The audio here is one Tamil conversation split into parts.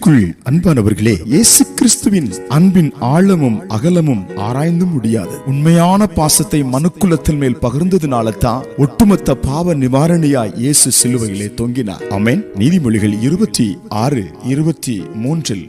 கிறிஸ்துவுக்குள் அன்பானவர்களே, இயேசு கிறிஸ்துவின் அன்பின் ஆழமும் அகலமும் ஆராய்ந்து முடியாது. உண்மையான பாசத்தை மனுக்குலத்தின் மேல் பகிர்ந்ததுனால தான் ஒட்டுமொத்த பாவ நிவாரணியாய் இயேசு சிலுவையிலே தொங்கினார். ஆமென். நீதிமொழிகள் 26:23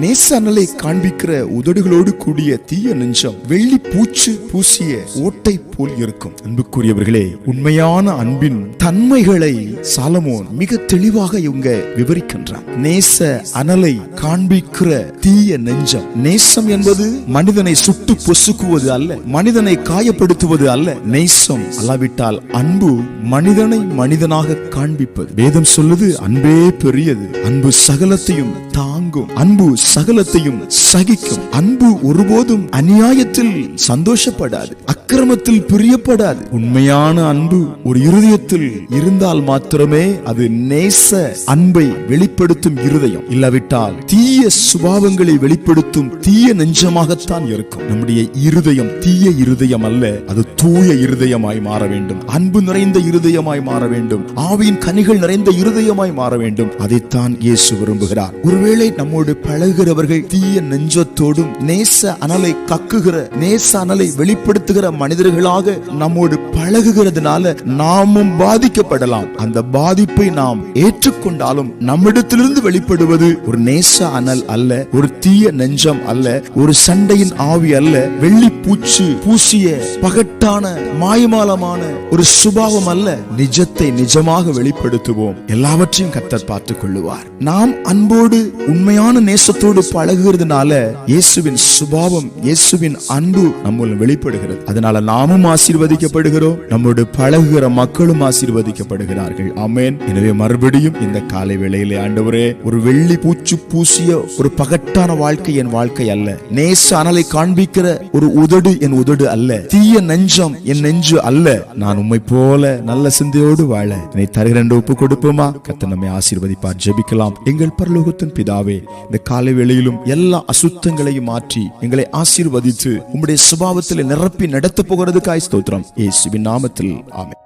நேச அனலை காண்பிக்கிற உதடுகளோடு கூடிய தீய நெஞ்சம் வெள்ளி பூச்சு பூசிய ஓட்டை போல் இருக்கும். அன்புக்குரியவர்களே, உண்மையான அன்பின் தன்மைகளை சாலமோன் மிக தெளிவாக இவங்க விவரிக்கின்றார். நேச அனலை காண்பிக்கிற தீய நெஞ்சம். நேசம் என்பது மனிதனை சுட்டு பொசுக்குவது அல்ல, மனிதனை காயப்படுத்துவது அல்ல. நேசம் அல்லாவிட்டால் அன்பு மனிதனை மனிதனாக காண்பிப்பது. வேதம் சொல்லுது, அன்பே பெரியது, அன்பு சகலத்தையும் தாங்கும், அன்பு சகலத்தையும் சகிக்கும். அன்பு ஒருபோதும் அநியாயத்தில் சந்தோஷப்படாது, அக்கிரமத்தில் பிரியப்படாது. உண்மையான அன்பு ஒரு இருதயத்தில் இருந்தால் மாத்திரமே அது நேச அன்பை வெளிப்படுத்தும் இருதயம். இல்லாவிட்டால் தீய சுபாவங்களை வெளிப்படுத்தும் தீய நெஞ்சமாகத்தான் இருக்கும். நம்முடைய இருதயம் தீய இருதயம் அல்ல, அது தூய இருதயமாய் மாற வேண்டும். அன்பு நிறைந்த இருதயமாய் மாற வேண்டும். ஆவியின் கனிகள் நிறைந்த இருதயமாய் மாற வேண்டும். அதைத்தான் இயேசு விரும்புகிறார். ஒருவேளை நம்மோடு பழகுகிறவர்கள் தீய நெஞ்சத்தோடும் நேச அனலை கக்குகிற, நேச அனலை வெளிப்படுத்துகிற மனிதர்களாக நம்மோடு பழகுகிறதுனால நாமும் பாதிக்கப்படலாம். அந்த பாதிப்பை நாம் ஏற்றுக்கொண்டாலும் நம்மிடத்திலிருந்து வெளிப்படுவது ஒரு நேச அனல் அல்ல, ஒரு தீய நெஞ்சம் அல்ல, ஒரு சண்டையின் ஆவி அல்ல, வெள்ளி பூச்சு பூசிய பகட்டான மாயமாலமான ஒரு சுபாவம் அல்ல. நிஜத்தை நிஜமாக வெளிப்படுத்துவோம். எல்லாவற்றையும் கர்த்தர் பார்த்துக் கொள்ளுவார். நாம் அன்போடு உண்மையான நேசத்தோடு பழகுகிறதுனால இயேசுவின் சுபாவம், இயேசுவின் அன்பு நம்முள் வெளிப்படுகிறது. அதனால நாமும் ஆசீர்வதிக்கப்படுகிறோம், நம்மோடு பழகுகிற மக்களும் ஆசீர்வதிக்கப்படுகிறார்கள். ஆமென். எனவே மறுபடியும் இந்த காலை வேளையிலே, ஆண்டவரே, ஒரு வெள்ளி பூச்சு பூசிய ஒரு பகட்டான வாழ்க்கை என் வாழ்க்கை அல்ல, நேச அனலை காண்பிக்கிற ஒரு உதடு என் உதடு அல்ல, தீய நெஞ்சம் என் நெஞ்சு அல்ல. நான் உம்மை போல நல்ல சிந்தையோடு வாழ என்னை தருகிற ஒப்பு கொடுப்போமா? கர்த்தர் நம்மை ஆசீர்வதிப்பார். ஜெபிக்கலாம். எங்கள் பரலோகத்தின் பிதாவே, இந்த காலை வேளையிலும் எல்லா அசுத்தங்களையும் மாற்றி எங்களை ஆசீர்வதித்து உம்முடைய சுபாவத்தில் நிரப்பி நடத்த போகிறதுக்காய் ஸ்தோத்திரம். இயேசுவின் நாமத்தில் ஆமென்.